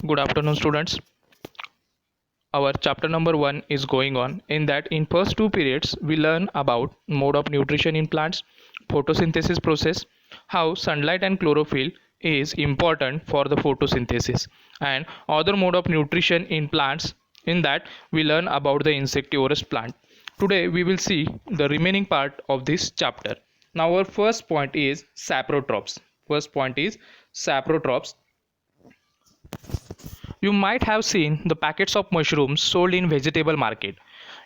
Good afternoon, students. Our chapter number 1 is going on. In that, in first two periods, we learn about mode of nutrition in plants, photosynthesis process, how sunlight and chlorophyll is important for the photosynthesis, and other mode of nutrition in plants. In that, we learn about the insectivorous plant. Today, we will see the remaining part of this chapter. Now, our first point is saprotrophs. First point is saprotrophs. You might have seen the packets of mushrooms sold in vegetable market.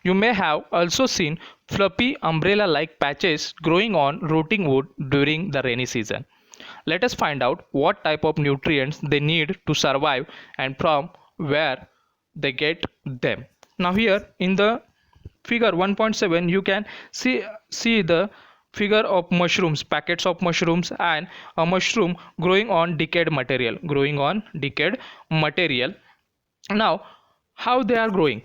You may have also seen fluffy umbrella-like patches growing on rotting wood during the rainy season. Let us find out what type of nutrients they need to survive and from where they get them. Now here in the figure 1.7 you can see the figure of mushrooms, packets of mushrooms, and a mushroom growing on decayed material. Now how they are growing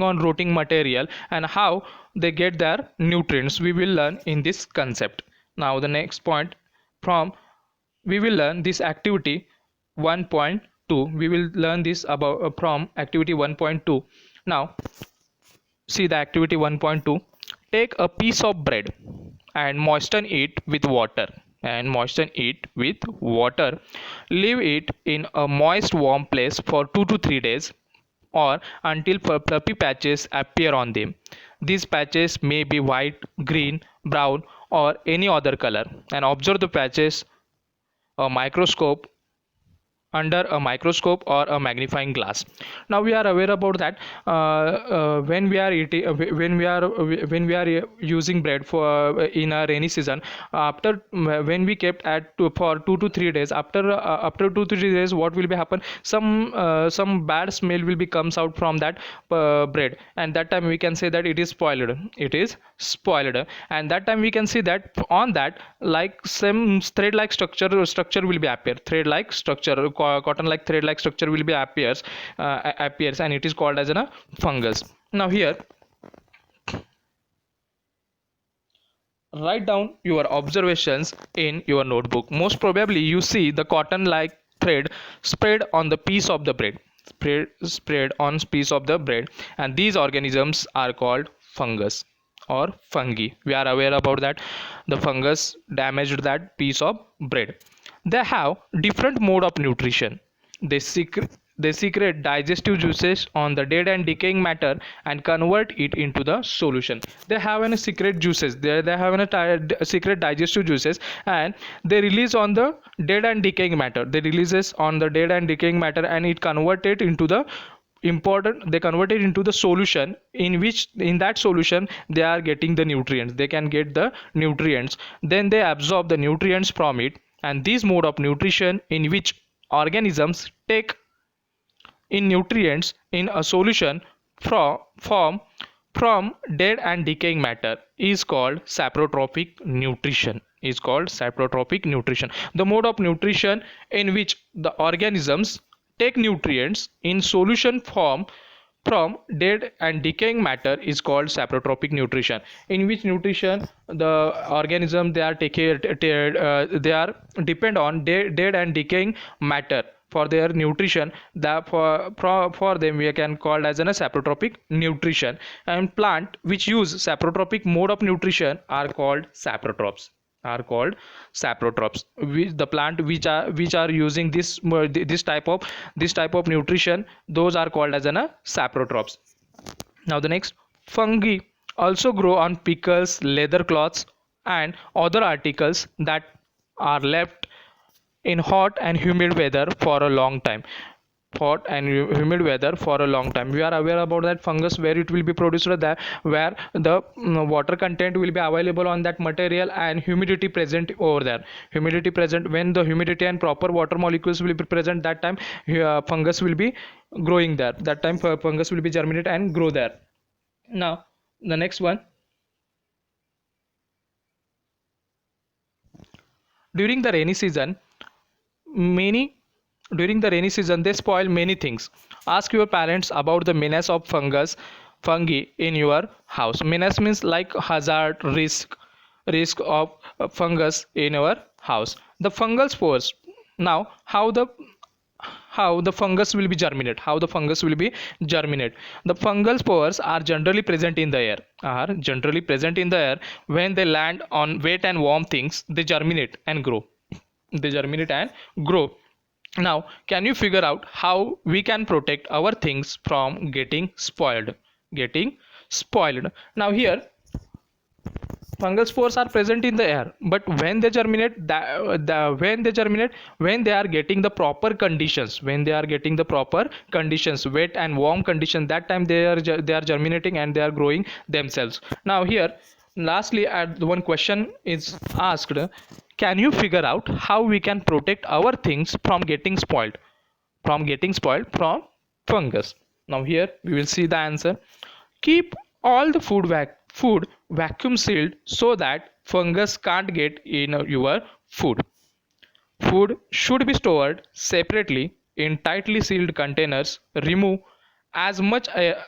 on rotting material, and how they get their nutrients, we will learn in this concept. Now the next point, from we will learn this activity 1.2. We will learn this about from activity 1.2. Now see the activity 1.2. Take a piece of bread and moisten it with water. Leave it in a moist warm place for 2 to 3 days, or until fluffy patches appear on them. These patches may be white, green, brown, or any other color, and observe the patches a microscope under a microscope or a magnifying glass. Now we are aware about that when we are eating when we are using bread for in a rainy season, after when we kept for 2 to 3 days, after 2 to 3 days, what will be happen? Some bad smell will be comes out from that bread, and that time we can say that it is spoiled. And that time we can see that on that, like some thread like structure will be appear, thread like structure, cotton like thread like structure will be appears, and it is called as a fungus. Now here, write down your observations in your notebook. Most probably you see the cotton like thread spread on the piece of the bread, spread on piece of the bread, and these organisms are called fungus or fungi. We are aware about that the fungus damaged that piece of bread. They have different mode of nutrition. They secrete digestive juices on the dead and decaying matter and convert it into the solution. They have any secret juices. They have any secret digestive juices, and they release on the dead and decaying matter. They releases on the dead and decaying matter, and it converted into the important. They convert it into the solution, in which in that solution they are getting the nutrients. They can get the nutrients. Then they absorb the nutrients from it, and this mode of nutrition in which organisms take in nutrients in a solution form from dead and decaying matter is called saprotrophic nutrition. The mode of nutrition in which the organisms take nutrients in solution form from dead and decaying matter is called saprotrophic nutrition. In which nutrition the organism they are they are depend on dead and decaying matter for their nutrition. That for them we can call as a saprotrophic nutrition. And plant which use saprotrophic mode of nutrition are called saprotrophs. The plant which are using this type of nutrition, those are called as a saprotrophs. Now the next, fungi also grow on pickles, leather cloths, and other articles that are left in hot and humid weather for a long time. We are aware about that fungus, where it will be produced, that where the water content will be available on that material, and humidity present over there. Humidity present, when the humidity and proper water molecules will be present, that time fungus will be growing there. That time fungus will be germinate and grow there. Now the next one, during the rainy season, many during the rainy season they spoil many things. Ask your parents about the menace of fungi in your house. Menace means like hazard, risk of fungus in your house. The fungal spores. Now how the fungus will be germinate, the fungal spores are generally present in the air. When they land on wet and warm things, they germinate and grow. Now, can you figure out how we can protect our things from getting spoiled? Now here, fungal spores are present in the air, but when they germinate, when they are getting the proper conditions, wet and warm conditions, that time they are germinating and they are growing themselves. Now here, lastly, one question is asked: can you figure out how we can protect our things from getting spoiled from fungus? Now here we will see the answer. Keep all the food vacuum sealed so that fungus can't get in your food. Food should be stored separately in tightly sealed containers. Remove as much air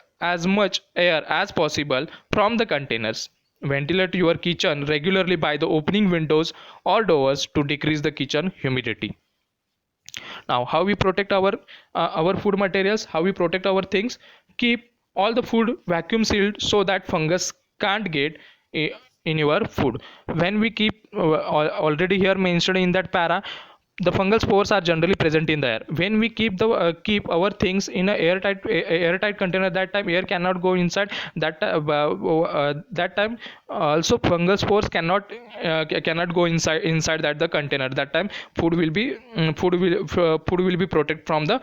as possible from the containers. Ventilate your kitchen regularly by the opening windows or doors to decrease the kitchen humidity. Now, how we protect our food materials, how we protect our things? Keep all the food vacuum sealed so that fungus can't get in your food. When we keep already here mentioned in that para, the fungal spores are generally present in the air. When we keep our things in a airtight container, that time air cannot go inside. That time also fungal spores cannot go inside that the container. That time food will be protected from the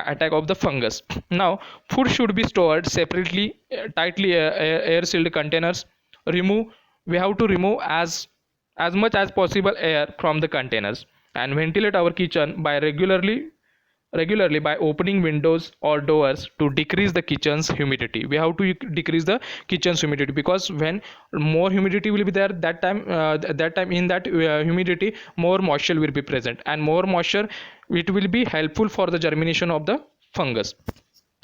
attack of the fungus. Now, food should be stored separately, tightly air sealed containers. We have to remove as much as possible air from the containers, and ventilate our kitchen by regularly by opening windows or doors to decrease the kitchen's humidity. We have to decrease the kitchen's humidity, because when more humidity will be there, that time in that humidity more moisture will be present, and more moisture, it will be helpful for the germination of the fungus.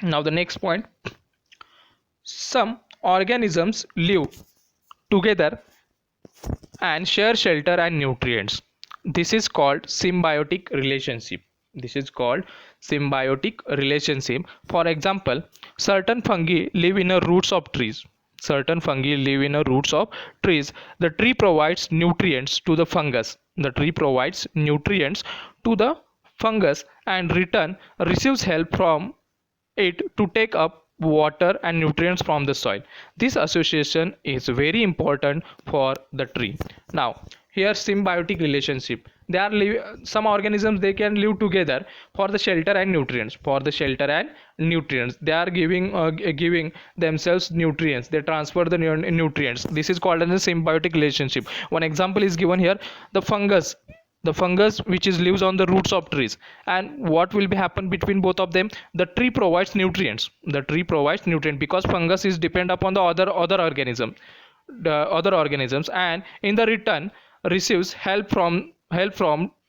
Now the next point: some organisms live together and share shelter and nutrients. This is called symbiotic relationship. For example, certain fungi live in the roots of trees. The tree provides nutrients to the fungus. And return receives help from it to take up water and nutrients from the soil. This association is very important for the tree. Now here, symbiotic relationship, some organisms, they can live together for the shelter and nutrients. They are giving themselves nutrients, they transfer the nutrients. This is called as a symbiotic relationship. One example is given here: the fungus which lives on the roots of trees, and what will be happen between both of them? The tree provides nutrients, because fungus is depend upon the other organisms, and in the return receives help from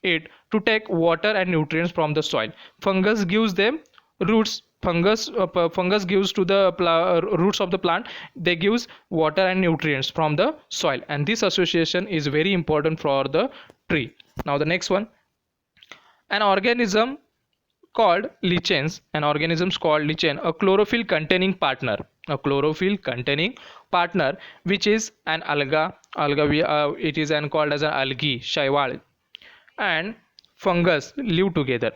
it to take water and nutrients from the soil. Fungus gives them roots. Fungus gives to the roots of the plant, they gives water and nutrients from the soil, and this association is very important for the tree. Now the next one: an organism called lichens, a chlorophyll containing partner, which is an alga, it is called as an algae, shaiwal, and fungus live together.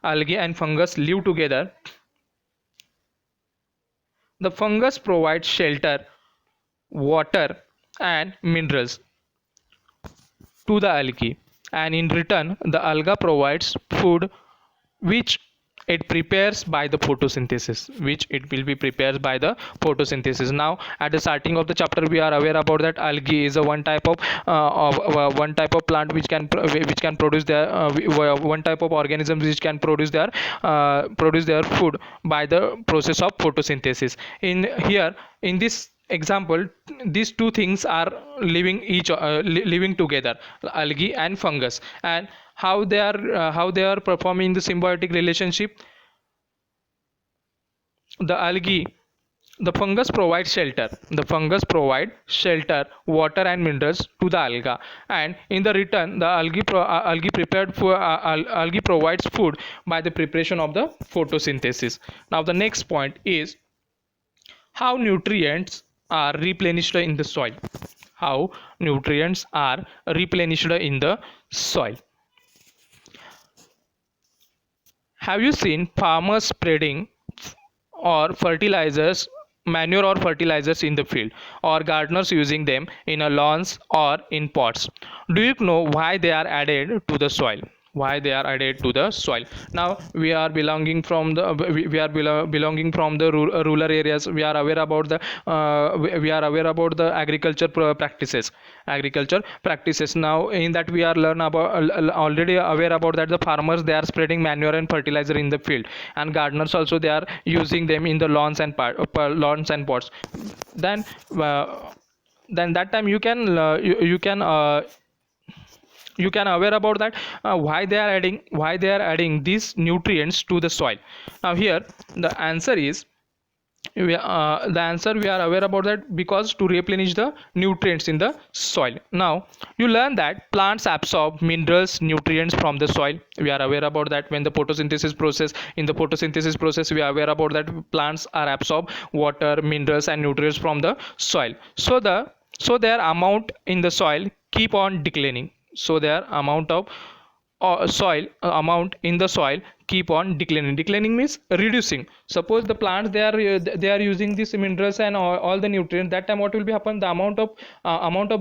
Algae and fungus live together. The fungus provides shelter, water, and minerals to the algae, and in return the alga provides food which it prepares by the photosynthesis. Now at the starting of the chapter, we are aware about that algae is a one type of plant which can produce their one type of organisms which can produce their food by the process of photosynthesis. In this example, these two things are living together, algae and fungus. And how they are performing the symbiotic relationship? The algae The fungus provides shelter. The fungus provide shelter, water and minerals to the alga, and in the return the algae prepared for algae provides food by the preparation of the photosynthesis. Now the next point is how nutrients are replenished in the soil. How nutrients are replenished in the soil. Have you seen farmers spreading or fertilizers, manure or fertilizers in the field, or gardeners using them in a lawns or in pots? Do you know why they are added to the soil? Why they are added to the soil? Now we are belonging from the belonging from the rural areas. We are aware about the we are aware about the agriculture practices. Now in that we are learn about already aware about that the farmers they are spreading manure and fertilizer in the field, and gardeners also they are using them in the lawns and lawns and pots. Then then that time you can aware about that why they are adding these nutrients to the soil. Now here the answer is the answer we are aware about that because to replenish the nutrients in the soil. Now you learn that plants absorb minerals nutrients from the soil. We are aware about that when the photosynthesis process, in the photosynthesis process we are aware about that plants are absorb water, minerals and nutrients from the soil. So their amount in the soil keep on declining. So their amount of soil amount in the soil keep on declining means reducing. Suppose the plants they are using these minerals and all the nutrients, that time what will be happen, the amount of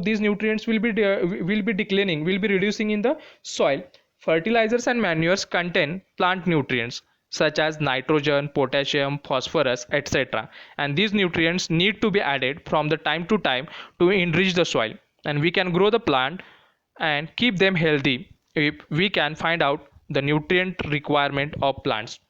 these nutrients will be declining, will be reducing in the soil. Fertilizers and manures contain plant nutrients such as nitrogen, potassium, phosphorus, etc., and these nutrients need to be added from the time to time to enrich the soil, and we can grow the plant and keep them healthy if we can find out the nutrient requirement of plants.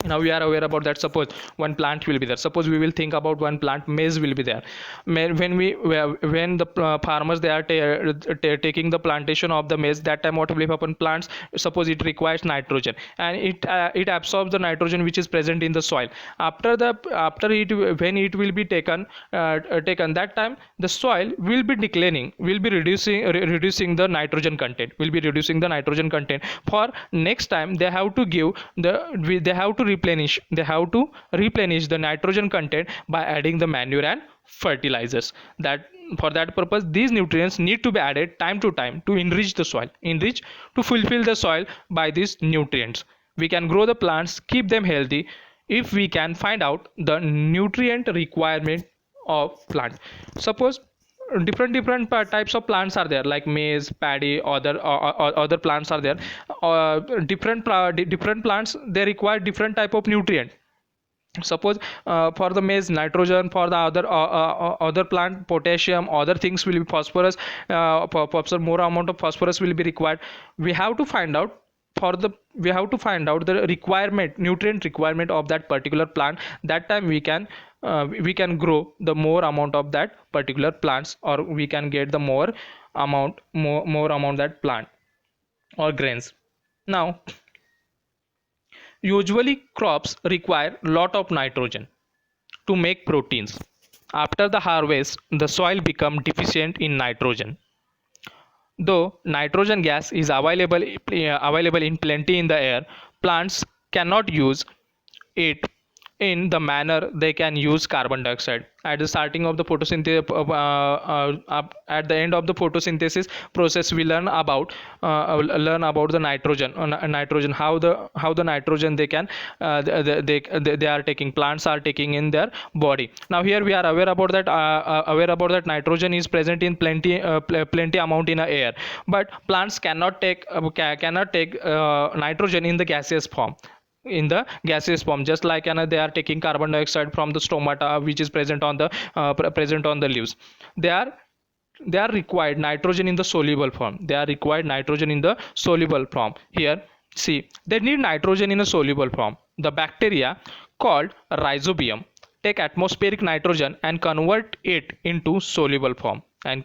Now we are aware about that. Suppose one plant will be there, suppose we will think about one plant, maize will be there. When the farmers they are taking the plantation of the maize, that time what will happen, plants suppose it requires nitrogen and it absorbs the nitrogen which is present in the soil. After it, when it will be taken that time the soil will be declining, will be reducing the nitrogen content, for next time they have to give they have to replenish the nitrogen content by adding the manure and fertilizers. That for that purpose these nutrients need to be added time to time to enrich the soil, to fulfill the soil by these nutrients. We can grow the plants, keep them healthy if we can find out the nutrient requirement of plant. Suppose different types of plants are there like maize, paddy, other plants are there. Different plants they require different type of nutrient. Suppose for the maize nitrogen, for the other plant potassium, other things will be phosphorus. More amount of phosphorus will be required. We have to find out the nutrient requirement of that particular plant. That time we can grow the more amount of that particular plants, or we can get the more amount that plant or grains. Now usually crops require lot of nitrogen to make proteins. After the harvest the soil become deficient in nitrogen. Though nitrogen gas is available in plenty in the air, plants cannot use it in the manner they can use carbon dioxide. At the starting of the photosynthesis, at the end of the photosynthesis process, we learn about the nitrogen, how the nitrogen they can they are taking, plants are taking in their body. Now here we are aware about that nitrogen is present in plenty amount in the air, but plants cannot take nitrogen in the gaseous form, just like they are taking carbon dioxide from the stomata which is present on the leaves. They are required nitrogen in the soluble form. Here see, they need nitrogen in a soluble form. The bacteria called rhizobium take atmospheric nitrogen and convert it into soluble form, but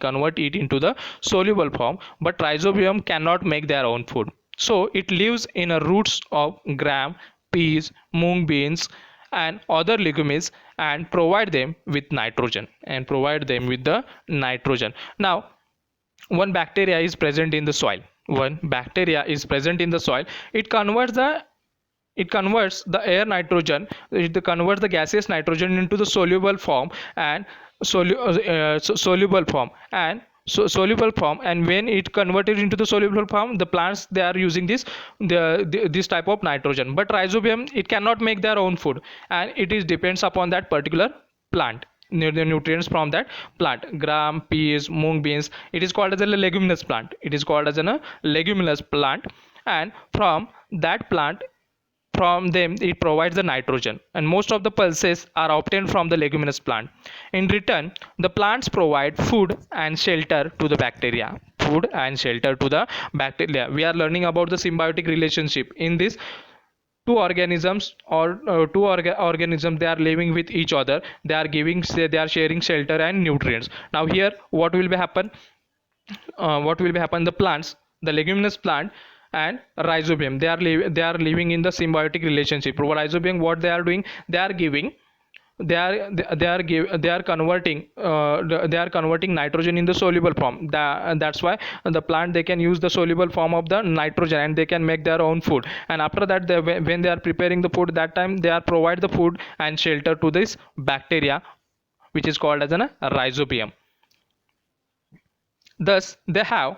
rhizobium cannot make their own food, so it lives in the roots of gram, peas, mung beans, and other legumes and provide them with nitrogen Now one bacteria is present in the soil. It converts the air nitrogen, it converts the gaseous nitrogen into the soluble form and soluble form and soluble form. And when it converted into the soluble form, the plants, they are using this type of nitrogen. But rhizobium, it cannot make their own food, and it is depends upon that particular plant, the nutrients from that plant. Gram, peas, mung beans, it is called as a leguminous plant. And from that plant, from them it provides the nitrogen, and most of the pulses are obtained from the leguminous plant. In return, the plants provide food and shelter to the bacteria. We are learning about the symbiotic relationship. In this, two organisms or organisms, they are living with each other. They are sharing shelter and nutrients. Now here what will be happen? The plants, the leguminous plant and rhizobium, they are living in the symbiotic relationship. Rhizobium, what they are doing, they are giving they are converting nitrogen in the soluble form. That's why the plant, they can use the soluble form of the nitrogen and they can make their own food. And after that, when they are preparing the food, that time they are provide the food and shelter to this bacteria, which is called as a rhizobium. Thus they have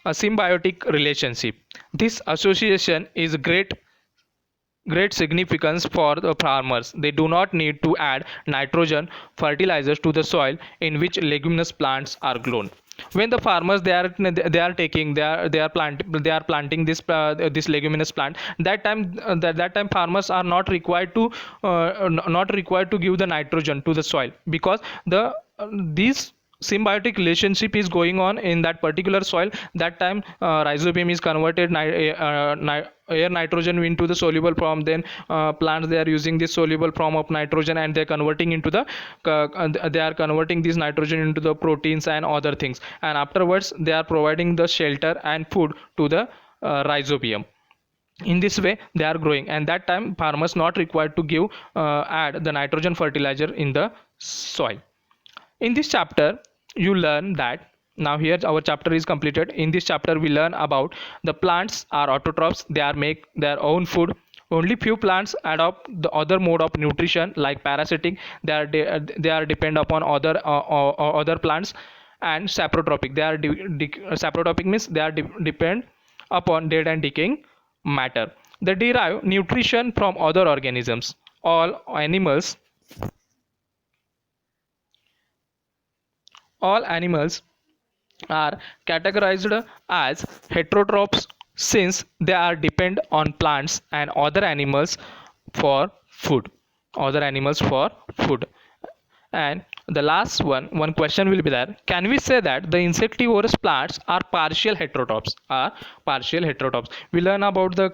a symbiotic relationship. This association is great significance for the farmers. They do not need to add nitrogen fertilizers to the soil in which leguminous plants are grown. When the farmers, they are planting this leguminous plant, that time farmers are not required to give the nitrogen to the soil, because these symbiotic relationship is going on in that particular soil. That time rhizobium is converted air nitrogen into the soluble form. Then plants, they are using this soluble form of nitrogen, and they are converting this nitrogen into the proteins and other things, and afterwards they are providing the shelter and food to the rhizobium. In this way they are growing, and that time farmers not required to give add the nitrogen fertilizer in the soil. In this chapter you learn that, now here our chapter is completed. In this chapter we learn about the plants are autotrophs. They are make their own food. Only few plants adopt the other mode of nutrition, like parasitic. They are depend upon other plants. And saprotrophic, saprotrophic means they are depend upon dead and decaying matter. They derive nutrition from other organisms. All animals are categorized as heterotrophs, since they are depend on plants and other animals for food. And the last one question will be there: can we say that the insectivorous plants are partial heterotrophs? We learn about the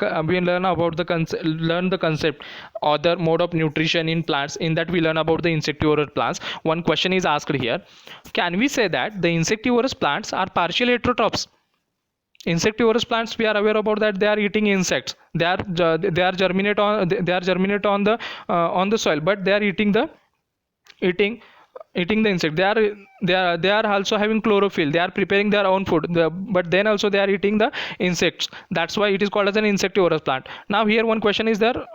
concept other mode of nutrition in plants. In that we learn about the insectivorous plants. One question is asked here: can we say that the insectivorous plants are partial heterotrophs? Insectivorous plants, we are aware about that they are eating insects. They are germinate on the soil, but they are eating the insect. They are also having chlorophyll. They are preparing their own food, but then also they are eating the insects. That's why it is called as an insectivorous plant. Now here one question is there,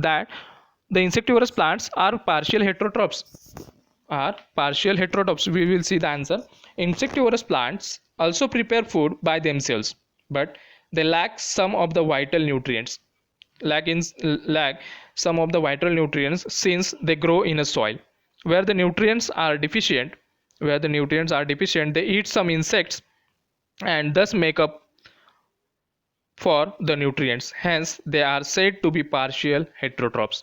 that the insectivorous plants are partial heterotrophs. We will see the answer. Insectivorous plants also prepare food by themselves, but they lack some of the vital nutrients. Since they grow in a soil where the nutrients are deficient. They eat some insects and thus make up for the nutrients. Hence they are said to be partial heterotrophs.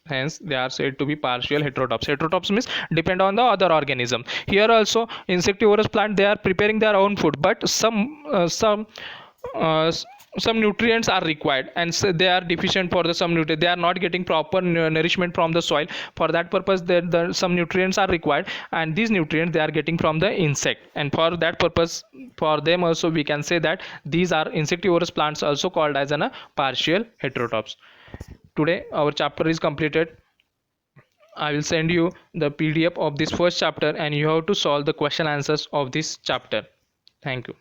Heterotrophs means depend on the other organism. Here also insectivorous plant, they are preparing their own food, but some nutrients are required, and so they are deficient for some nutrients. They are not getting proper nourishment from the soil. For that purpose, some nutrients are required, and these nutrients they are getting from the insect, and for that purpose for them also we can say that these are insectivorous plants, also called as a partial heterotrophs. Today our chapter is completed. I will send you the PDF of this first chapter and you have to solve the question answers of this chapter. Thank you.